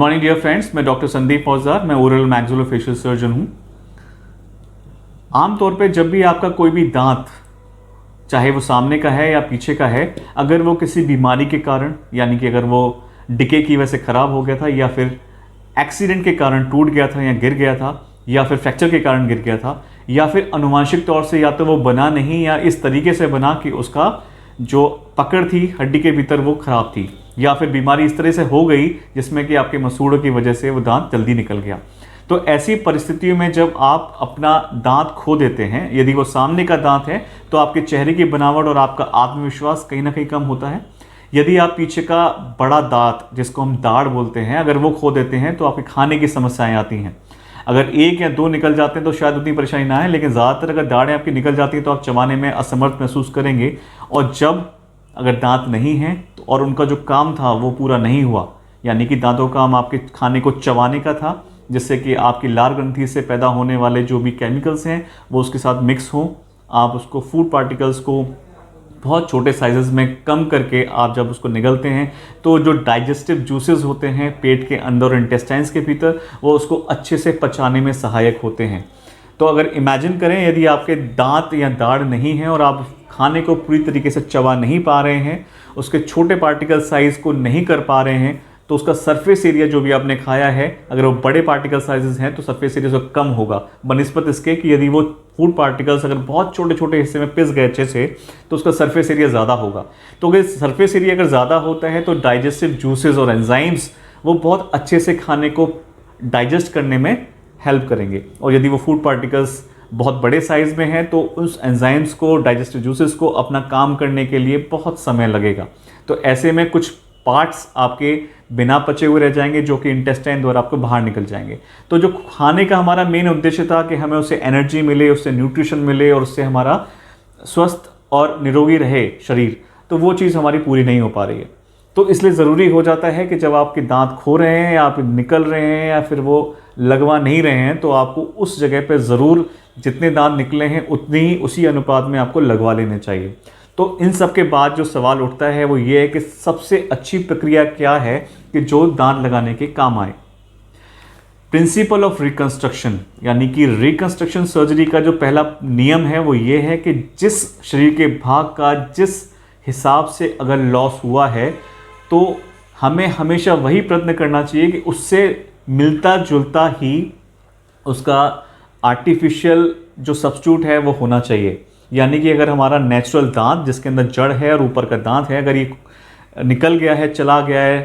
Morning dear friends, मैं doctor Sandeep औजार, मैं ओरल मैक्सिलोफेशियल सर्जन हूँ। आमतौर पे जब भी आपका कोई भी दांत, चाहे वो सामने का है या पीछे का है, अगर वो किसी बीमारी के कारण, यानी कि अगर वो डिके की वजह से ख़राब हो गया था या फिर एक्सीडेंट के कारण टूट गया था या गिर गया था या फिर फ्रैक्चर के कारण गिर गया था या फिर आनुवंशिक तौर से या तो वो बना नहीं या इस तरीके से बना कि उसका जो पकड़ थी हड्डी के भीतर वो ख़राब थी, या फिर बीमारी इस तरह से हो गई जिसमें कि आपके मसूड़ों की वजह से वो दांत जल्दी निकल गया। तो ऐसी परिस्थितियों में जब आप अपना दांत खो देते हैं, यदि वो सामने का दांत है तो आपके चेहरे की बनावट और आपका आत्मविश्वास कहीं ना कहीं कम होता है। यदि आप पीछे का बड़ा दांत, जिसको हम दाढ़ बोलते हैं, अगर वो खो देते हैं तो आपके खाने की समस्याएं आती हैं। अगर एक या दो निकल जाते हैं तो शायद उतनी परेशानी ना है, लेकिन ज़्यादातर अगर दाढ़ें आपकी निकल जाती हैं तो आप चबाने में असमर्थ महसूस करेंगे। और जब अगर दांत नहीं हैं तो और उनका जो काम था वो पूरा नहीं हुआ, यानी कि दांतों का काम आपके खाने को चबाने का था, जिससे कि आपकी लार ग्रंथि से पैदा होने वाले जो भी केमिकल्स हैं वो उसके साथ मिक्स हों, आप उसको फूड पार्टिकल्स को बहुत छोटे साइजेस में कम करके आप जब उसको निगलते हैं तो जो डाइजेस्टिव जूसेस होते हैं पेट के अंदर और इंटेस्टाइन्स के भीतर, वो उसको अच्छे से पचाने में सहायक होते हैं। तो अगर इमेजिन करें, यदि आपके दांत या दाढ़ नहीं है और आप खाने को पूरी तरीके से चबा नहीं पा रहे हैं, उसके छोटे पार्टिकल साइज़ को नहीं कर पा रहे हैं, तो उसका सरफेस एरिया जो भी आपने खाया है, अगर वो बड़े पार्टिकल साइजेस हैं तो सरफेस एरिया उसका कम होगा बनिस्बत इसके कि यदि वो फूड पार्टिकल्स अगर बहुत छोटे छोटे हिस्से में पिस गए अच्छे से तो उसका सरफेस एरिया ज़्यादा होगा। तो अगर सरफेस एरिया अगर ज़्यादा होता है तो डाइजेस्टिव जूसेस और एंजाइम्स वो बहुत अच्छे से खाने को डाइजेस्ट करने में हेल्प करेंगे। और यदि वो फूड पार्टिकल्स बहुत बड़े साइज़ में है तो उस एंजाइम्स को, डाइजेस्टिव जूसेस को अपना काम करने के लिए बहुत समय लगेगा। तो ऐसे में कुछ पार्ट्स आपके बिना पचे हुए रह जाएंगे जो कि इंटेस्टाइन द्वारा आपको बाहर निकल जाएंगे। तो जो खाने का हमारा मेन उद्देश्य था कि हमें उससे एनर्जी मिले, उससे न्यूट्रिशन मिले और उससे हमारा स्वस्थ और निरोगी रहे शरीर, तो वो चीज़ हमारी पूरी नहीं हो पा रही है। तो इसलिए ज़रूरी हो जाता है कि जब आपके दांत खो रहे हैं या आप निकल रहे हैं या फिर वो लगवा नहीं रहे हैं तो आपको उस जगह पर ज़रूर जितने दांत निकले हैं उतनी ही उसी अनुपात में आपको लगवा लेने चाहिए। तो इन सब के बाद जो सवाल उठता है वो ये है कि सबसे अच्छी प्रक्रिया क्या है कि जो दांत लगाने के काम आए। प्रिंसिपल ऑफ रिकंस्ट्रक्शन, यानी कि रिकंस्ट्रक्शन सर्जरी का जो पहला नियम है वो ये है कि जिस शरीर के भाग का जिस हिसाब से अगर लॉस हुआ है तो हमें हमेशा वही प्रयत्न करना चाहिए कि उससे मिलता जुलता ही उसका आर्टिफिशियल जो सब्स्टिट्यूट है वो होना चाहिए। यानी कि अगर हमारा नेचुरल दांत जिसके अंदर जड़ है और ऊपर का दांत है, अगर ये निकल गया है, चला गया है,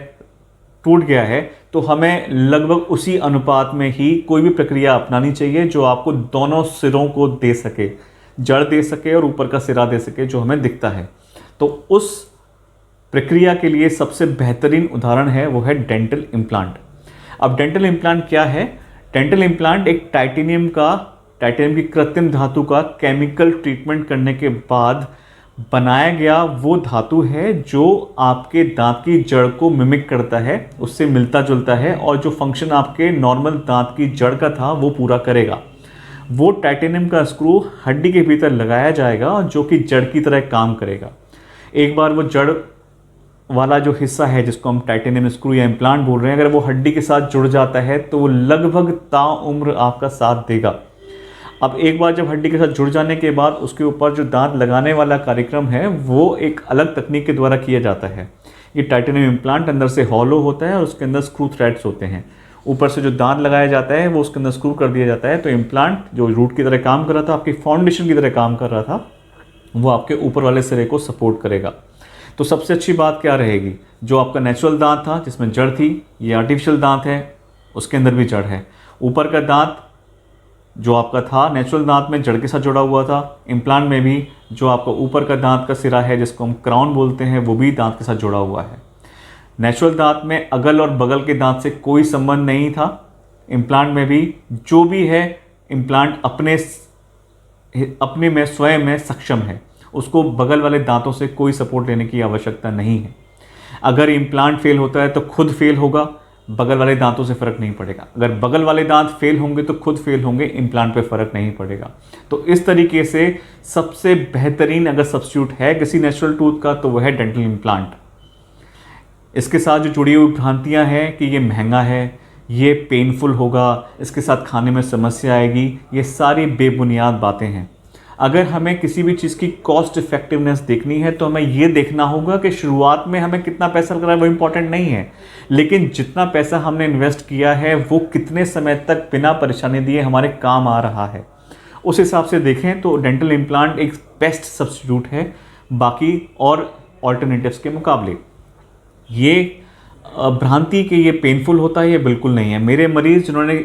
टूट गया है, तो हमें लगभग उसी अनुपात में ही कोई भी प्रक्रिया अपनानी चाहिए जो आपको दोनों सिरों को दे सके, जड़ दे सके और ऊपर का सिरा दे सके जो हमें दिखता है। तो उस प्रक्रिया के लिए सबसे बेहतरीन उदाहरण है वो है डेंटल इम्प्लांट। अब डेंटल इम्प्लांट क्या है? डेंटल इम्प्लांट एक टाइटेनियम की कृत्रिम धातु का केमिकल ट्रीटमेंट करने के बाद बनाया गया वो धातु है जो आपके दांत की जड़ को मिमिक करता है, उससे मिलता जुलता है और जो फंक्शन आपके नॉर्मल दांत की जड़ का था वो पूरा करेगा। वो टाइटेनियम का स्क्रू हड्डी के भीतर लगाया जाएगा जो कि जड़ की तरह काम करेगा। एक बार वो जड़ वाला जो हिस्सा है जिसको हम टाइटेनियम स्क्रू या इम्प्लांट बोल रहे हैं, अगर वो हड्डी के साथ जुड़ जाता है तो वो लगभग ताउम्र आपका साथ देगा। अब एक बार जब हड्डी के साथ जुड़ जाने के बाद उसके ऊपर जो दांत लगाने वाला कार्यक्रम है वो एक अलग तकनीक के द्वारा किया जाता है। ये टाइटेनियम इम्प्लांट अंदर से हॉलो होता है और उसके अंदर स्क्रू थ्रेड्स होते हैं। ऊपर से जो दांत लगाया जाता है वो उसके अंदर स्क्रू कर दिया जाता है। तो इम्प्लांट जो रूट की तरह काम कर रहा था, आपकी फाउंडेशन की तरह काम कर रहा था, वो आपके ऊपर वाले सिरे को सपोर्ट करेगा। तो सबसे अच्छी बात क्या रहेगी? जो आपका नेचुरल दांत था जिसमें जड़ थी, ये आर्टिफिशियल दांत है, उसके अंदर भी जड़ है। ऊपर का दांत जो आपका था नेचुरल दांत में जड़ के साथ जुड़ा हुआ था, इम्प्लांट में भी जो आपका ऊपर का दांत का सिरा है जिसको हम क्राउन बोलते हैं वो भी दांत के साथ जुड़ा हुआ है। नेचुरल दांत में अगल और बगल के दांत से कोई संबंध नहीं था। इम्प्लांट में भी जो भी है, इम्प्लांट अपने में स्वयं में सक्षम है, उसको बगल वाले दांतों से कोई सपोर्ट लेने की आवश्यकता नहीं है। अगर इम्प्लांट फेल होता है तो खुद फेल होगा, बगल वाले दांतों से फ़र्क नहीं पड़ेगा। अगर बगल वाले दांत फेल होंगे तो खुद फेल होंगे, इम्प्लांट पे फ़र्क नहीं पड़ेगा। तो इस तरीके से सबसे बेहतरीन अगर सब्स्टिट्यूट है किसी नेचुरल टूथ का तो वह है डेंटल इम्प्लांट। इसके साथ जो जुड़ी हुई भ्रांतियाँ हैं कि ये महंगा है, ये पेनफुल होगा, इसके साथ खाने में समस्या आएगी, ये सारी बेबुनियाद बातें हैं। अगर हमें किसी भी चीज़ की कॉस्ट इफेक्टिवनेस देखनी है तो हमें ये देखना होगा कि शुरुआत में हमें कितना पैसा लग रहा है वो इम्पॉर्टेंट नहीं है, लेकिन जितना पैसा हमने इन्वेस्ट किया है वो कितने समय तक बिना परेशानी दिए हमारे काम आ रहा है। उस हिसाब से देखें तो डेंटल इम्प्लांट एक बेस्ट सब्स्टिट्यूट है बाकी और ऑल्टरनेटिव्स के मुकाबले। ये भ्रांति कि ये पेनफुल होता है, ये बिल्कुल नहीं है। मेरे मरीज़ जिन्होंने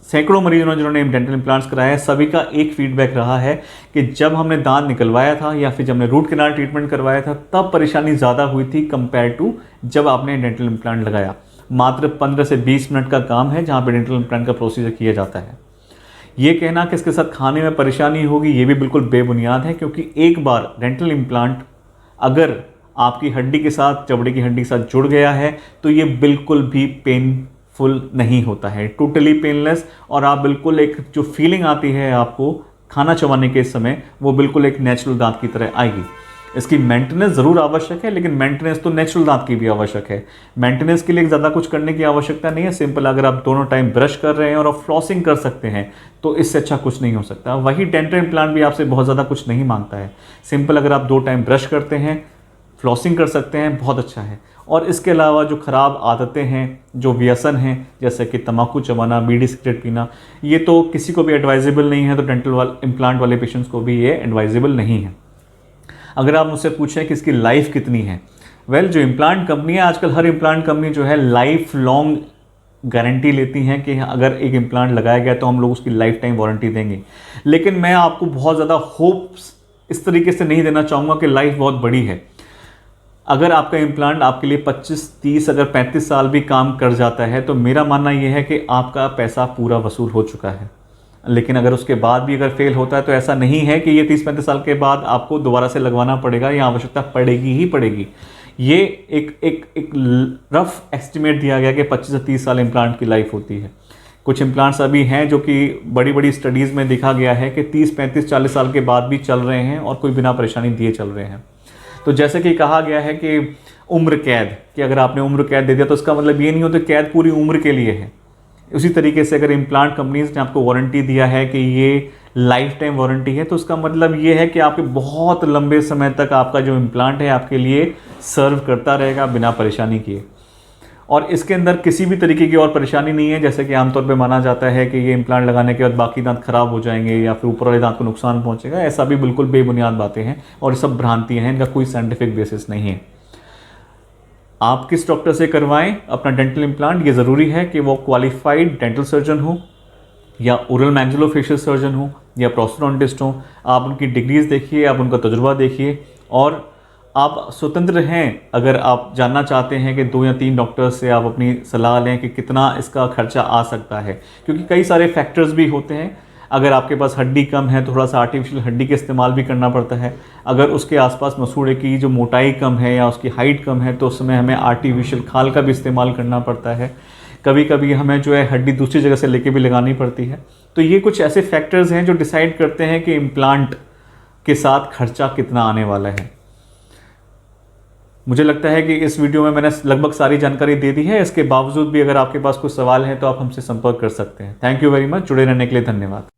सैकड़ों मरीजों जिन्होंने डेंटल इम्प्लांट्स कराए हैं, सभी का एक फीडबैक रहा है कि जब हमने दांत निकलवाया था या फिर जब हमने रूट कैनाल ट्रीटमेंट करवाया था तब परेशानी ज़्यादा हुई थी कंपेयर टू जब आपने डेंटल इम्प्लांट लगाया। मात्र 15 से 20 मिनट का काम है जहाँ पे डेंटल इम्प्लांट का प्रोसीजर किया जाता है। ये कहना कि इसके साथ खाने में परेशानी होगी ये भी बिल्कुल बेबुनियाद है, क्योंकि एक बार डेंटल इम्प्लांट अगर आपकी हड्डी के साथ, चमड़े की हड्डी के साथ जुड़ गया है तो ये बिल्कुल भी पेनफुल नहीं होता है, टोटली पेनलेस। और आप बिल्कुल एक जो फीलिंग आती है आपको खाना चबाने के समय वो बिल्कुल एक नेचुरल दांत की तरह आएगी। इसकी मेंटेनेंस ज़रूर आवश्यक है, लेकिन मेंटेनेंस तो नेचुरल दांत की भी आवश्यक है। मेंटेनेंस के लिए ज़्यादा कुछ करने की आवश्यकता नहीं है। सिंपल अगर आप दोनों टाइम ब्रश कर रहे हैं और आप फ्लॉसिंग कर सकते हैं तो इससे अच्छा कुछ नहीं हो सकता। वही डेंटल इम्प्लांट भी आपसे बहुत ज़्यादा कुछ नहीं मांगता है। सिंपल अगर आप 2 टाइम ब्रश करते हैं, फ्लॉसिंग कर सकते हैं, बहुत अच्छा है। और इसके अलावा जो ख़राब आदतें हैं, जो व्यसन हैं, जैसे कि तम्बाकू चबाना, बीड़ी सिगरेट पीना, ये तो किसी को भी एडवाइजेबल नहीं है, तो डेंटल इम्प्लांट वाले पेशेंट्स को भी ये एडवाइजेबल नहीं है। अगर आप मुझसे पूछें कि इसकी लाइफ कितनी है, जो इम्प्लांट कंपनी है आजकल, हर इम्प्लांट कंपनी जो है लाइफ लॉन्ग गारंटी लेती हैं कि अगर एक इम्प्लांट लगाया गया तो हम लोग उसकी लाइफ टाइम वारंटी देंगे। लेकिन मैं आपको बहुत ज़्यादा होप्स इस तरीके से नहीं देना चाहूँगा कि लाइफ बहुत बड़ी है। अगर आपका इम्प्लांट आपके लिए 25, 30, अगर 35 साल भी काम कर जाता है तो मेरा मानना यह है कि आपका पैसा पूरा वसूल हो चुका है। लेकिन अगर उसके बाद भी अगर फेल होता है तो ऐसा नहीं है कि ये 30-35 साल के बाद आपको दोबारा से लगवाना पड़ेगा या आवश्यकता पड़ेगी ही पड़ेगी। ये एक रफ एस्टिमेट दिया गया कि 25 से 30 साल इम्प्लांट की लाइफ होती है। कुछ इम्प्लांट्स अभी हैं जो कि बड़ी बड़ी स्टडीज़ में देखा गया है कि 30, 35, 40 साल के बाद भी चल रहे हैं और कोई बिना परेशानी दिए चल रहे हैं। तो जैसे कि कहा गया है कि उम्र कैद, कि अगर आपने उम्र कैद दे दिया तो इसका मतलब ये नहीं होता कैद पूरी उम्र के लिए है। उसी तरीके से अगर इम्प्लांट कंपनीज ने आपको वारंटी दिया है कि ये लाइफ टाइम वारंटी है तो उसका मतलब ये है कि आपके बहुत लंबे समय तक आपका जो इम्प्लांट है आपके लिए सर्व करता रहेगा बिना परेशानी किए। और इसके अंदर किसी भी तरीके की और परेशानी नहीं है, जैसे कि आमतौर पे माना जाता है कि ये इम्प्लांट लगाने के बाद बाकी दांत खराब हो जाएंगे या फिर ऊपर वाले दांत को नुकसान पहुंचेगा। ऐसा भी बिल्कुल बेबुनियाद बातें हैं और सब भ्रांतियाँ हैं, इनका कोई साइंटिफिक बेसिस नहीं है। आप किस डॉक्टर से करवाएं अपना डेंटल इम्प्लांट, ये ज़रूरी है कि वो क्वालिफाइड डेंटल सर्जन हो या ओरल मैक्सिलोफेशियल सर्जन हो या प्रोस्टोडोंटिस्ट हो। आप उनकी डिग्रीज देखिए, आप उनका तजुर्बा देखिए और आप स्वतंत्र हैं। अगर आप जानना चाहते हैं कि 2 या 3 डॉक्टर्स से आप अपनी सलाह लें कि कितना इसका खर्चा आ सकता है, क्योंकि कई सारे फैक्टर्स भी होते हैं। अगर आपके पास हड्डी कम है तो थोड़ा सा आर्टिफिशियल हड्डी का इस्तेमाल भी करना पड़ता है। अगर उसके आसपास मसूड़े की जो मोटाई कम है या उसकी हाइट कम है तो उस समय हमें आर्टिफिशियल खाल का भी इस्तेमाल करना पड़ता है। कभी कभी हमें जो है हड्डी दूसरी जगह से लेके भी लगानी पड़ती है। तो ये कुछ ऐसे फैक्टर्स हैं जो डिसाइड करते हैं कि इम्प्लांट के साथ खर्चा कितना आने वाला है। मुझे लगता है कि इस वीडियो में मैंने लगभग सारी जानकारी दे दी है। इसके बावजूद भी अगर आपके पास कुछ सवाल हैं तो आप हमसे संपर्क कर सकते हैं। Thank you very much. जुड़े रहने के लिए धन्यवाद।